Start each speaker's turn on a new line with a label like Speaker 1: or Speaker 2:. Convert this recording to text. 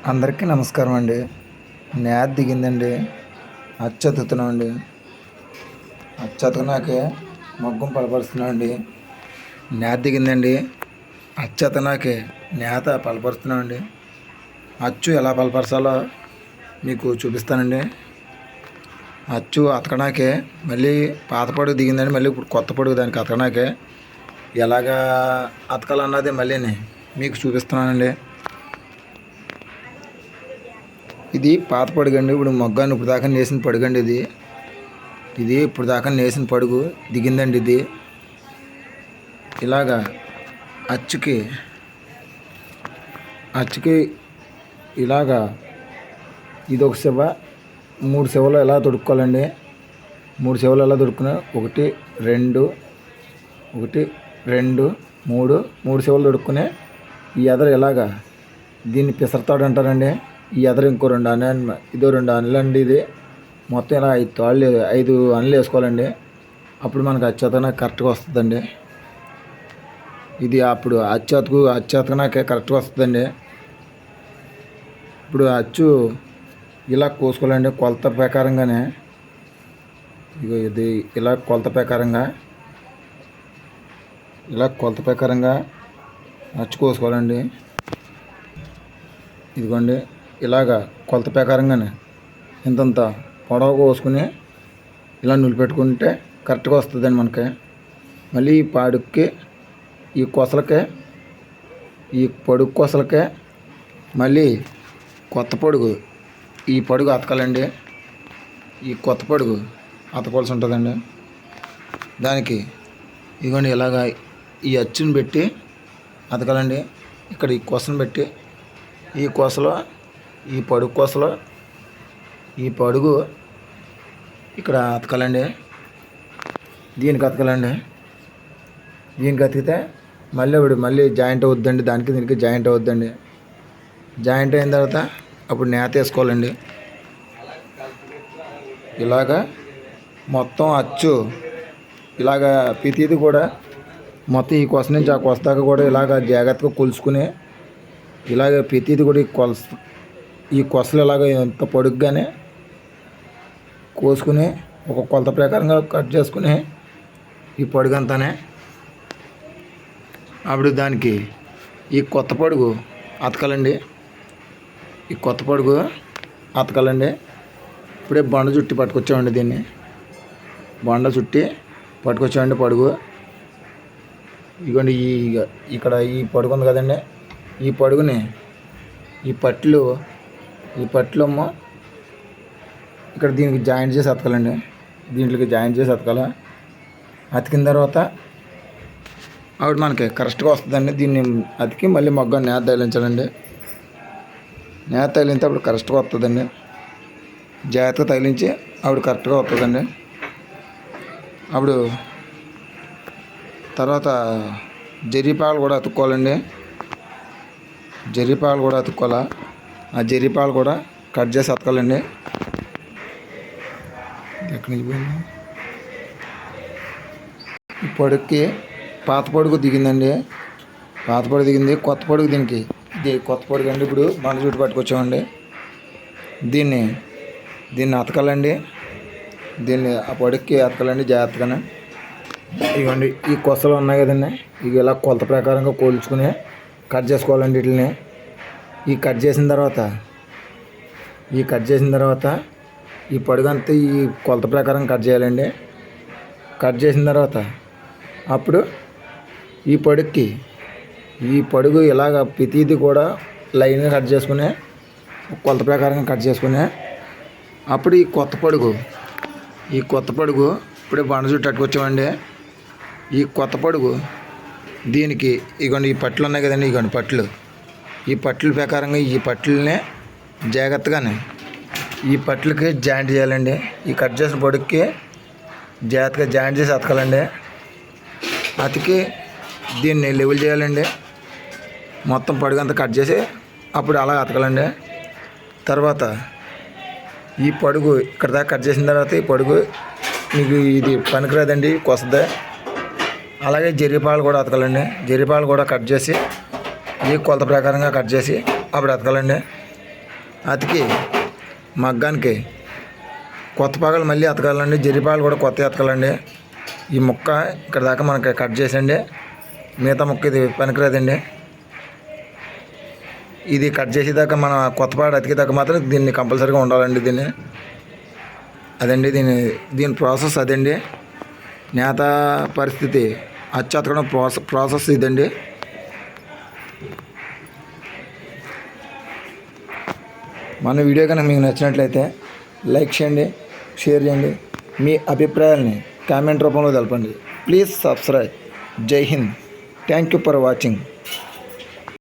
Speaker 1: అందరికీ నమస్కారం అండి. నేత దిగిందండి. అచ్చతుతున్నాం అండి. అచ్చతనాకే మగ్గం పలపరుస్తున్నాం అండి. నేత దిగిందండి. అచ్చతనాకే నేత పలపరుస్తున్నాం అండి. అచ్చు ఎలా పలపరచాలో మీకు చూపిస్తానండి. అచ్చు అతకడాకే మళ్ళీ పాత పొడుగు దిగిందండి. మళ్ళీ ఇప్పుడు కొత్త పొడుగు దానికి అతకడాకే ఎలాగా అతకాలన్నది మళ్ళీ మీకు చూపిస్తున్నానండి. ఇది పాత పడుగు అండి. ఇప్పుడు మొగ్గాన్ని ఇప్పుడు దాకా నేసిన పడుగు అండి. ఇది ఇప్పుడు దాకా నేసిన పడుగు దిగిందండి. ఇది ఇలాగా అచ్చుకి ఇలాగా ఇది ఒక శివ 3 శివలు ఎలా తొడుక్కోవాలండి. 3 శివలు ఎలా తొడుక్కున్నా 1 2 3 శివలు తొడుక్కునే ఈ ఎదరు ఇలాగా దీన్ని పిసరతాడు అంటారండి. ఈ ఎదరు ఇంకో 2 అనలు, ఇదో 2 అనలు అండి. ఇది మొత్తం ఇలా 5 అనలు వేసుకోవాలండి. అప్పుడు మనకు అచ్చతన కరెక్ట్గా వస్తుందండి. ఇది అప్పుడు అచ్చతనాకే కరెక్ట్గా వస్తుందండి. ఇప్పుడు అచ్చు ఇలా కోసుకోవాలండి. కొలత ప్రకారంగానే ఇది ఇలా కొలత ప్రకారంగా అచ్చు కోసుకోవాలండి. ఇదిగోండి ఇలాగా కొలత ప్రకారంగానే ఇంతంత పొడవు కోసుకుని ఇలా నులిపెట్టుకుంటే కరెక్ట్గా వస్తుందండి మనకి. మళ్ళీ ఈ పాడుకి ఈ పొడుగు కొసలకే మళ్ళీ కొత్త పొడుగు ఈ పొడుగు అతకాలండి. ఈ కొత్త పొడుగు అతకవలసి ఉంటుందండి. దానికి ఇదిగోండి ఇలాగా ఈ అచ్చుని పెట్టి అతకాలండి. ఇక్కడ ఈ కొసను పెట్టి ఈ కొసలో ఈ పొడుగు ఇక్కడ అతకాలండి. దీనికి అతకాలండి. దీనికి అతికితే మళ్ళీ జాయింట్ అవుద్దండి. దీనికి జాయింట్ అవుద్దండి. జాయింట్ అయిన తర్వాత అప్పుడు నేత వేసుకోవాలండి. ఇలాగా మొత్తం అచ్చు ఇలాగా ప్రతిది కూడా మొత్తం ఈ కొస నుంచి ఆ కొస దాకా కూడా ఇలాగ జాగ్రత్తగా కొలుసుకుని ఇలాగ ప్రతిది కూడా ఈ కొసలు ఇలాగ ఎంత పొడుగ్గానే కోసుకుని ఒక కొలత ప్రకారంగా కట్ చేసుకుని ఈ పొడుగంతానే అప్పుడు దానికి ఈ కొత్త పొడుగు అతకాలండి. ఇప్పుడే బండ చుట్టి పట్టుకొచ్చామండి. దీన్ని బండ చుట్టి పట్టుకొచ్చామండి పొడుగు. ఇదిగోండి ఇక్కడ ఈ పొడుగు ఉంది కదండి. ఈ పొడుగుని ఈ పట్లమ్మ ఇక్కడ దీనికి జాయింట్ చేసి అతకాలండి. దీంట్లోకి జాయింట్ చేసి అతికిన తర్వాత ఆవిడ మనకి కరెక్ట్గా వస్తుందండి. దీన్ని అతికి మళ్ళీ మొగ్గాన్ని నేత తగిలించాలండి. నేత తగిలించి అప్పుడు కరెక్ట్గా వస్తుందండి. జాగ్రత్తగా తగిలించి ఆవిడ కరెక్ట్గా వస్తుందండి. అప్పుడు తర్వాత జరీపాలు కూడా అతుక్కోవాలండి. ఆ జరీపాలు కూడా కట్ చేసి అతకాలండి. ఎక్కడి నుంచి పోయింది? ఈ పొడుగుకి పాత పొడుగు దిగిందండి. కొత్త పొడుగు దీనికి ఇది కొత్త పొడుగు అండి. ఇప్పుడు బండ చుట్టు పట్టుకొచ్చామండి. దీన్ని అతకాలండి. ఆ పొడుగుకి అతకాలండి జాగ్రత్తగానే. ఇవ్వండి ఈ కొసలు ఉన్నాయి కదండి. ఇవి ఇలా కొలత ప్రకారంగా కోల్చుకుని కట్ చేసుకోవాలండి. వీటిని కట్ చేసిన తర్వాత ఈ పొడుగంతా ఈ కొలత ప్రకారం కట్ చేయాలండి. కట్ చేసిన తర్వాత అప్పుడు ఈ పొడుగు ఇలాగ ప్రతిది కూడా లైన్గా కట్ చేసుకుని కొలత ప్రకారంగా కట్ చేసుకుని అప్పుడు ఈ కొత్త పొడుగు ఇప్పుడే బండ చుట్టూ పట్టుకొచ్చామండి. ఈ కొత్త పొడుగు దీనికి ఇగోండి ఈ పట్లు ఉన్నాయి కదండి. ఇగోండి ఈ పట్ల ప్రకారంగా ఈ పట్లనే జాగ్రత్తగానే ఈ పట్లకి జాయింట్ చేయాలండి. ఈ కట్ చేసిన పొడుగుకి జాగ్రత్తగా జాయింట్ చేసి అతకాలండి. అతికి దీన్ని లెవెల్ చేయాలండి. మొత్తం పొడుగంతా కట్ చేసి అప్పుడు అలా అతకాలండి. తర్వాత ఈ పొడుగు ఇక్కడ దాకా కట్ చేసిన తర్వాత ఈ పొడుగు మీకు ఇది పనికిరాదండి, కొసదే. అలాగే జరీపాలు కూడా అతకాలండి. జరీపాలు కూడా కట్ చేసి ఈ కొలత ప్రకారంగా కట్ చేసి అప్పుడు అతకాలండి. అతికి మగ్గానికి కొత్త పాగలు మళ్ళీ అతకాలండి. జరిపాలు కూడా కొత్త అతకాలండి. ఈ ముక్క ఇక్కడ దాకా మనకి కట్ చేసండి. మిగతా ముక్క ఇది పనికిరాదండి. ఇది కట్ చేసేదాకా మన కొత్త పాడు అతికేదాకా మాత్రం దీన్ని కంపల్సరీగా ఉండాలండి. దీని ప్రాసెస్ అదండి. నేత పరిస్థితి అచ్చు అతకడం ప్రాసెస్ ఇదండి. మన వీడియో కనుక మీకు నచ్చినట్లయితే లైక్ చేయండి, షేర్ చేయండి. మీ అభిప్రాయాలని కామెంట్ రూపంలో తెలపండి. Please subscribe. జై Hind. Thank you for watching.